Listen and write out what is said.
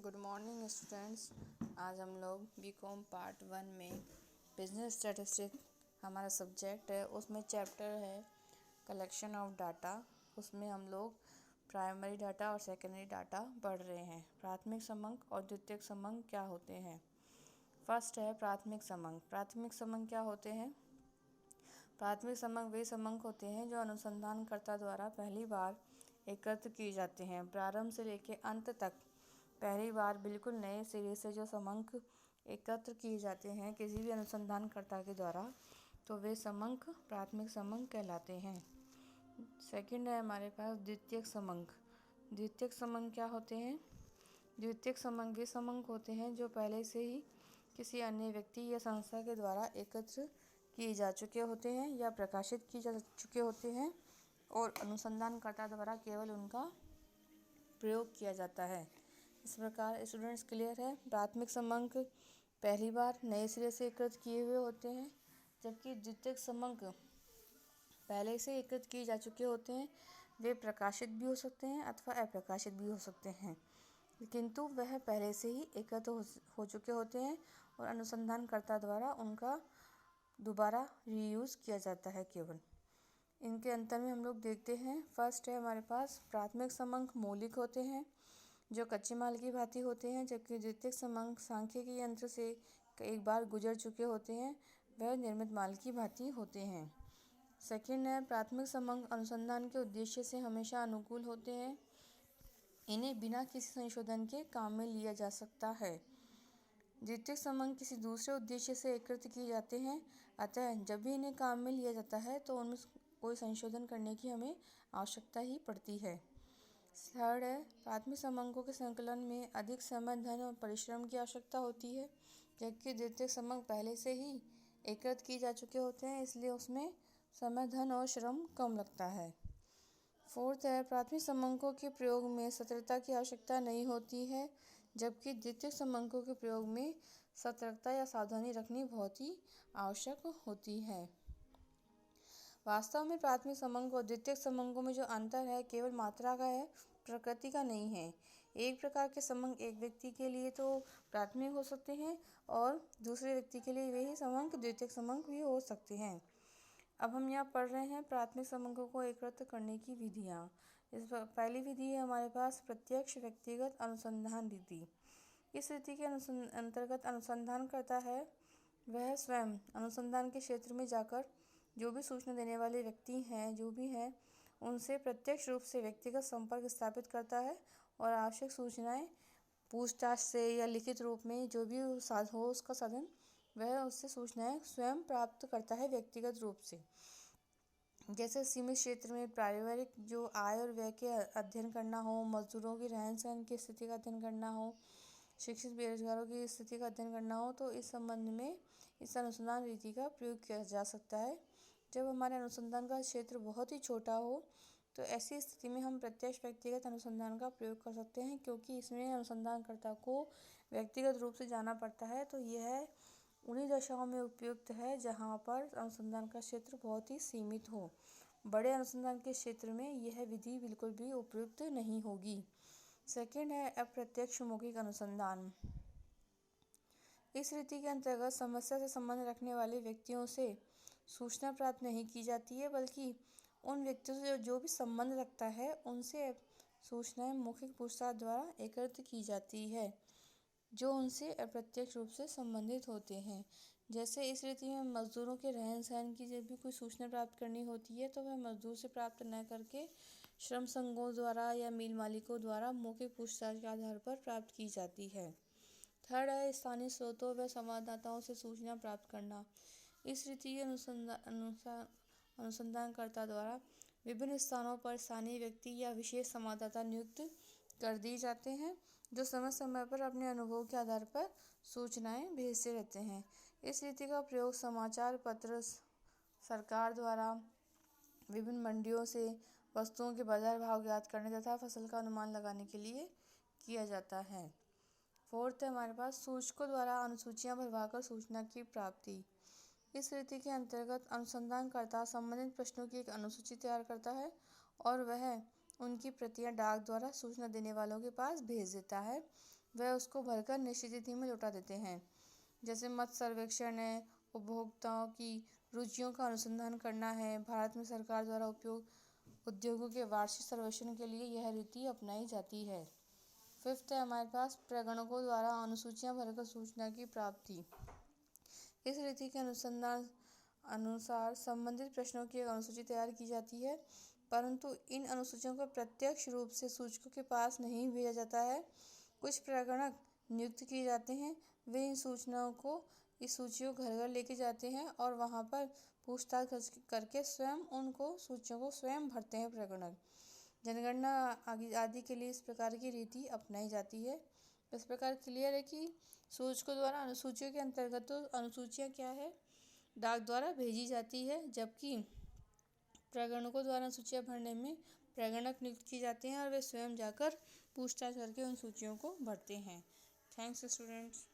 Good morning students. आज हम लोग बीकॉम पार्ट 1 में बिजनेस स्टैटिस्टिक हमारा सब्जेक्ट है, उसमें चैप्टर है कलेक्शन ऑफ डाटा। उसमें हम लोग प्राइमरी डाटा और सेकेंडरी डाटा पढ़ रहे हैं। प्राथमिक समंक और द्वितीयक समंक क्या होते हैं। फर्स्ट है प्राथमिक समंक। प्राथमिक समंक क्या होते हैं? प्राथमिक समंक वे समंक होते हैं जो अनुसंधानकर्ता द्वारा पहली बार एकत्र किए जाते हैं। प्रारंभ से लेकर अंत तक पहली बार बिल्कुल नए सिरे से जो समंक एकत्र किए जाते हैं किसी भी अनुसंधानकर्ता के द्वारा, तो वे समंक प्राथमिक समंक कहलाते हैं। सेकंड है हमारे पास द्वितीयक समंक। द्वितीयक समंक क्या होते हैं? द्वितीयक समंक वे समंक होते हैं जो पहले से ही किसी अन्य व्यक्ति या संस्था के द्वारा एकत्र किए जा चुके होते हैं या प्रकाशित किए जा चुके होते हैं और अनुसंधानकर्ता द्वारा केवल उनका प्रयोग किया जाता है। इस प्रकार स्टूडेंट्स क्लियर है। प्राथमिक समंक पहली बार नए सिरे से एकत्र किए हुए होते हैं, जबकि द्वितीयक समंक पहले से एकत्र किए जा चुके होते हैं। वे प्रकाशित भी हो सकते हैं अथवा अप्रकाशित भी हो सकते हैं, किंतु वह पहले से ही एकत्र हो चुके होते हैं और अनुसंधानकर्ता द्वारा उनका दोबारा रीयूज़ किया जाता है केवल। इनके अंतर में हम लोग देखते हैं। फर्स्ट है हमारे पास प्राथमिक समंक मौलिक होते हैं जो कच्चे माल की भांति होते हैं, जबकि द्वितीयक समंक सांख्यिकी यंत्र से एक बार गुजर चुके होते हैं, वह निर्मित माल की भांति होते हैं। सेकंड है प्राथमिक समंक अनुसंधान के उद्देश्य से हमेशा अनुकूल होते हैं। इन्हें बिना किसी संशोधन के काम में लिया जा सकता है। द्वितीयक समंक किसी दूसरे उद्देश्य से एकत्र किए जाते हैं, अतः जब भी इन्हें काम में लिया जाता है तो उनमें कोई संशोधन करने की हमें आवश्यकता ही पड़ती है। थर्ड है प्राथमिक समंकों के संकलन में अधिक समय, धन और परिश्रम की आवश्यकता होती है, जबकि द्वितीयक समंक पहले से ही एकत्र किए जा चुके होते हैं, इसलिए उसमें समय, धन और श्रम कम लगता है। फोर्थ है प्राथमिक समंकों के प्रयोग में सतर्कता की आवश्यकता नहीं होती है, जबकि द्वितीयक समंकों के प्रयोग में सतर्कता या सावधानी रखनी बहुत ही आवश्यक होती है। वास्तव में प्राथमिक समंक और द्वितीयक समंकों में जो अंतर है केवल मात्रा का है, प्रकृति का नहीं है। एक प्रकार के समंक एक व्यक्ति के लिए तो प्राथमिक हो सकते हैं और दूसरे व्यक्ति के लिए वही समंक द्वितीयक समंक भी हो सकते हैं। अब हम यहाँ पढ़ रहे हैं प्राथमिक समंकों को एकत्र करने की विधियाँ। इस पहली विधि है हमारे पास प्रत्यक्ष व्यक्तिगत अनुसंधान रीति। इस रीति के अंतर्गत अनुसंधान करता है वह स्वयं अनुसंधान के क्षेत्र में जाकर जो भी सूचना देने वाले व्यक्ति हैं जो भी हैं उनसे प्रत्यक्ष रूप से व्यक्तिगत संपर्क स्थापित करता है और आवश्यक सूचनाएं पूछताछ से या लिखित रूप में जो भी हो उसका साधन वह उससे सूचनाएं स्वयं प्राप्त करता है व्यक्तिगत रूप से। जैसे सीमित क्षेत्र में पारिवारिक जो आय और व्यय के अध्ययन करना हो, मजदूरों की रहन सहन की स्थिति का अध्ययन करना हो, शिक्षित बेरोजगारों की स्थिति का अध्ययन करना हो, तो इस संबंध में इस अनुसंधान रीति का प्रयोग किया जा सकता है। जब हमारे अनुसंधान का क्षेत्र बहुत ही छोटा हो तो ऐसी स्थिति में हम प्रत्यक्ष व्यक्तिगत अनुसंधान का प्रयोग कर सकते हैं, क्योंकि इसमें अनुसंधानकर्ता को व्यक्तिगत रूप से जाना पड़ता है। तो यह उन्हीं दशाओं में उपयुक्त है जहाँ पर अनुसंधान का क्षेत्र बहुत ही सीमित हो। बड़े अनुसंधान के क्षेत्र में यह विधि बिल्कुल भी उपयुक्त नहीं होगी। सेकंड है अप्रत्यक्ष मौखिक अनुसंधान। इस रीति के अंतर्गत समस्या से संबंध रखने वाले व्यक्तियों से सूचना प्राप्त नहीं की जाती है, बल्कि उन व्यक्तियों से जो भी संबंध रखता है उनसे सूचनाएं मौखिक पूछताछ द्वारा एकत्र की जाती है जो उनसे अप्रत्यक्ष रूप से संबंधित होते हैं। जैसे इस रीति में मजदूरों के रहन सहन की जब भी कोई सूचना प्राप्त करनी होती है तो वह मजदूर से प्राप्त न करके श्रम संघों द्वारा या मिल मालिकों द्वारा मौखिक पूछताछ के आधार पर प्राप्त की जाती है। थर्ड है स्थानीय स्रोतों व संवाददाताओं से सूचना प्राप्त करना। इस रीति के अनुसंधानकर्ता द्वारा विभिन्न स्थानों पर स्थानीय व्यक्ति या विशेष संवाददाता नियुक्त कर दिए जाते हैं जो समय समय पर अपने अनुभव के आधार पर सूचनाएं भेजते रहते हैं। इस रीति का प्रयोग समाचार पत्र, सरकार द्वारा विभिन्न मंडियों से वस्तुओं के बाजार भाव ज्ञात करने तथा फसल का अनुमान लगाने के लिए किया जाता है। फोर्थ है हमारे पास सूचकों द्वारा अनुसूचियां भरवाकर सूचना की प्राप्ति। इस रीति के अंतर्गत अनुसंधानकर्ता संबंधित प्रश्नों की एक अनुसूची तैयार करता है और वह उनकी प्रतियां डाक द्वारा सूचना देने वालों के पास भेज देता है, वह उसको भरकर निश्चित तिथि में लौटा देते हैं। जैसे मत सर्वेक्षण है, उपभोक्ताओं की रुचियों का अनुसंधान करना है। भारत में सरकार द्वारा उद्योगों के वार्षिक सर्वेक्षण के लिए यह रीति अपनाई जाती है। फिफ्थ है हमारे पास प्रगणकों द्वारा अनुसूचियां भरकर सूचना की प्राप्ति। इस रीति के अनुसार संबंधित प्रश्नों की एक अनुसूची तैयार की जाती है, परंतु इन अनुसूचियों को प्रत्यक्ष रूप से सूचकों के पास नहीं भेजा जाता है। कुछ प्रगणक नियुक्त किए जाते हैं, वे इन सूचियों को घर घर लेके जाते हैं और वहाँ पर पूछताछ करके स्वयं उनको सूचियों को स्वयं भरते हैं प्रगणक। जनगणना आदि के लिए इस प्रकार की रीति अपनाई जाती है। इस प्रकार क्लियर है कि सूचकों द्वारा अनुसूचियों के अंतर्गत तो अनुसूचियाँ क्या है, डाक द्वारा भेजी जाती है, जबकि प्रगणकों द्वारा सूचियाँ भरने में प्रगणक नियुक्त किए जाते हैं और वे स्वयं जाकर पूछताछ करके उन सूचियों को भरते हैं। Thanks students.